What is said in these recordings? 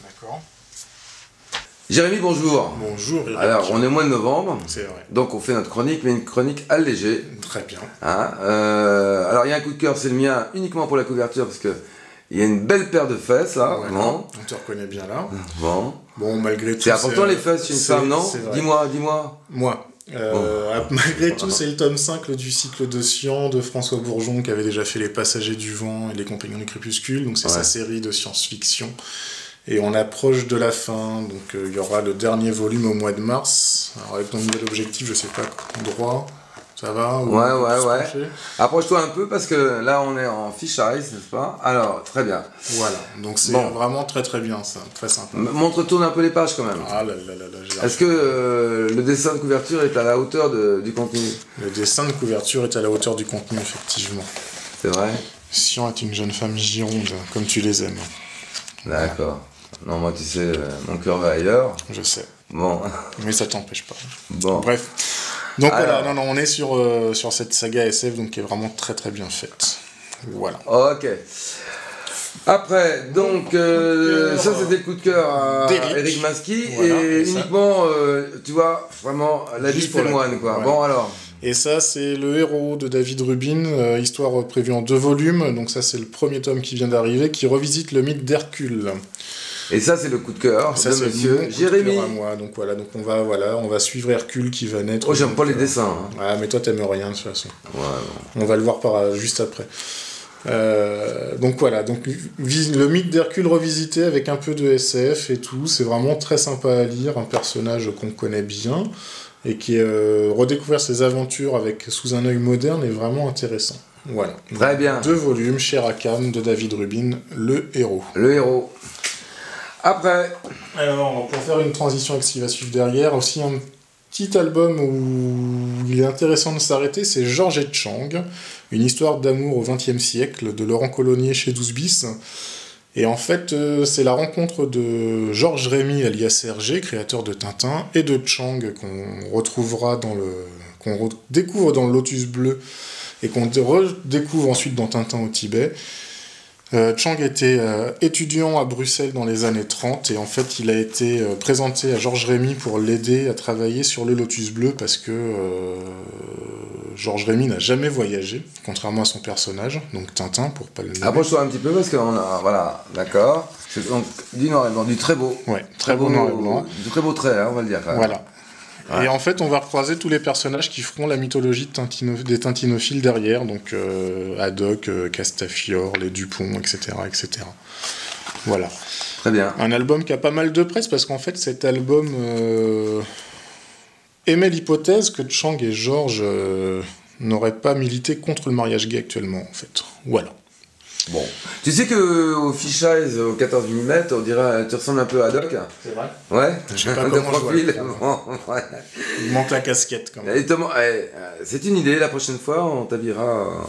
D'accord. Jérémy, bonjour. Bonjour. Alors, on est au mois de novembre. C'est vrai. Donc, on fait notre chronique, mais une chronique allégée. Très bien. Hein, alors, il y a un coup de cœur, c'est le mien, uniquement pour la couverture, parce que il y a une belle paire de fesses, là. Voilà. Bon. On te reconnaît bien là. Bon. Bon, malgré tout. C'est important les fesses chez une femme, non? Dis-moi. Moi. Malgré tout, c'est le tome 5 du cycle de Sian de François Bourgeon qui avait déjà fait Les Passagers du Vent et Les Compagnons du Crépuscule. Donc, c'est sa série de science-fiction. Et on approche de la fin, donc il y aura le dernier volume au mois de mars. Alors avec ton nouvel objectif, je sais pas, droit, ça va? Ouais. Approche-toi un peu parce que là on est en fish eyes, n'est-ce pas? Alors, très bien. Voilà, donc c'est vraiment très très bien ça, très sympa. Tourne un peu les pages quand même. Ah là. Est-ce que le dessin de couverture est à la hauteur du contenu? Le dessin de couverture est à la hauteur du contenu, effectivement. C'est vrai? Sian est une jeune femme gironde, comme tu les aimes. D'accord. Voilà. Non, moi, tu sais, mon cœur va ailleurs. Je sais. Bon. Mais ça t'empêche pas. Bon. Bref. Donc alors... voilà, on est sur cette saga SF donc, qui est vraiment très très bien faite. Voilà. Ok. Après, donc, ça c'était le coup de cœur à Eric Maski. Voilà, et uniquement, tu vois, vraiment, la vie fait le moine, quoi. Ouais. Bon, alors. Et ça, c'est Le Héros de David Rubin, histoire prévue en 2 volumes. Donc ça, c'est le premier tome qui vient d'arriver, qui revisite le mythe d'Hercule. Et ça, c'est le coup de cœur de monsieur Jérémy. À moi. Donc voilà, donc on va suivre Hercule qui va naître. Oh, j'aime pas les dessins. Hein. Ah, mais toi, t'aimes rien de toute façon. Ouais. On va le voir juste après. Donc voilà, donc le mythe d'Hercule revisité avec un peu de SF et tout. C'est vraiment très sympa à lire, un personnage qu'on connaît bien et qui redécouvert ses aventures sous un œil moderne est vraiment intéressant. Voilà. Très bien. 2 volumes chez Rackham de David Rubin, Le Héros. Le Héros. Après. Alors, pour faire une transition avec ce qui va suivre derrière, aussi un petit album où il est intéressant de s'arrêter, c'est Georges et Chang, une histoire d'amour au XXe siècle de Laurent Colonnier chez 12 bis. Et en fait, c'est la rencontre de Georges Rémy alias Hergé, créateur de Tintin, et de Chang qu'on découvre dans le Lotus Bleu et qu'on redécouvre ensuite dans Tintin au Tibet. Chang était étudiant à Bruxelles dans les années 30 et en fait il a été présenté à Georges Rémy pour l'aider à travailler sur le Lotus Bleu parce que Georges Rémy n'a jamais voyagé, contrairement à son personnage, donc Tintin pour pas le nommer. Approche-toi un petit peu parce qu'on a, voilà, d'accord, c'est donc du noir et blanc, du très beau. Ouais, très beau noir et blanc. Du très beau trait, hein, on va le dire quand même. Voilà. Ouais. Et en fait, on va recroiser tous les personnages qui feront la mythologie des tintinophiles derrière, donc Haddock, Castafiore, les Dupont, etc., etc. Voilà. Très bien. Un album qui a pas mal de presse, parce qu'en fait, cet album émet l'hypothèse que Chang et Georges n'auraient pas milité contre le mariage gay actuellement, en fait. Voilà. Bon. Tu sais qu'au Fish Eyes, au 14 mm, on dirait, tu ressembles un peu à Haddock. C'est vrai. Ouais. Je sais pas comment profil. Ouais. Il manque la casquette, quand même. C'est une idée, la prochaine fois, on t'habillera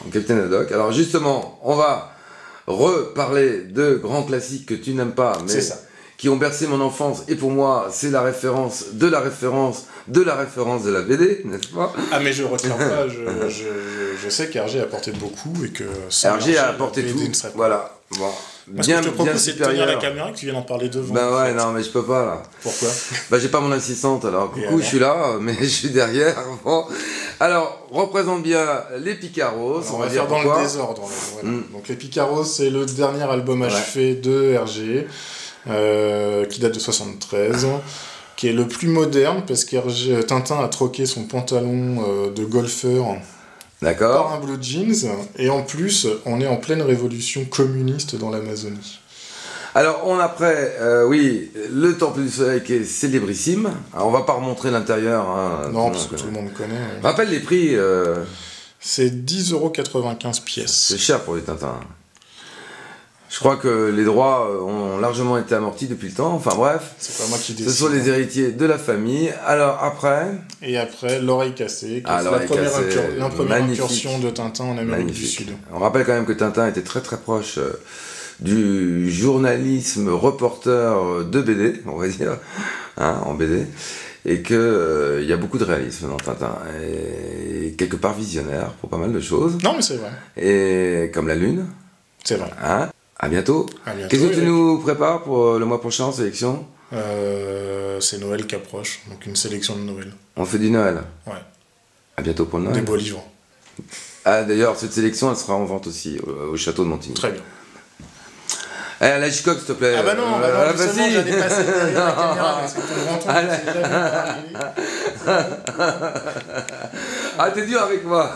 en Capitaine Haddock. Alors justement, on va reparler de grands classiques que tu n'aimes pas, mais qui ont bercé mon enfance, et pour moi, c'est la référence de la référence de la référence de la BD, n'est-ce pas? Ah, mais je retiens pas, je sais qu'Hergé a apporté beaucoup, et que... Hergé a apporté tout, voilà. Bon. Parce que je te propose de tenir la caméra, que tu viennes en parler devant. Ben ouais, non, mais je peux pas, là. Pourquoi? Bah, j'ai pas mon assistante, alors coucou, je suis là, mais je suis derrière. Bon. Alors, représente bien les Picaros. On va faire dans le désordre. Voilà. Donc, les Picaros, c'est le dernier album achevé de Hergé, qui date de 73, qui est le plus moderne, parce que Tintin a troqué son pantalon de golfeur par un blue jeans, et en plus, on est en pleine révolution communiste dans l'Amazonie. Alors, on a après, oui, le Temple du Soleil qui est célébrissime. Alors, on va pas remontrer l'intérieur. Hein, non, parce que tout le monde connaît. Rappelle les prix. C'est 10,95 € pièces. C'est cher pour les Tintins. Je crois que les droits ont largement été amortis depuis le temps. Enfin bref, c'est pas moi qui décide. Ce sont les héritiers de la famille. Alors après... Et après, L'Oreille cassée, qui est la première incursion de Tintin en Amérique du Sud. On rappelle quand même que Tintin était très très proche du journalisme reporter de BD, on va dire. hein, en BD, et qu'il y a beaucoup de réalisme dans Tintin, et quelque part visionnaire pour pas mal de choses. Non, mais c'est vrai. Et comme la Lune. C'est vrai. Hein, à bientôt. Qu'est-ce que tu nous prépares pour le mois prochain en sélection? C'est Noël qui approche, donc une sélection de Noël. On fait du Noël? Ouais. À bientôt pour le Noël. Des beaux livres. Ah, d'ailleurs, cette sélection, elle sera en vente aussi au château de Montigny. Très bien. La Hitchcock, s'il te plaît. Ah bah non, justement, si. j'allais passer derrière la caméra, parce que ton grand ton, Ah, t'es dur avec moi.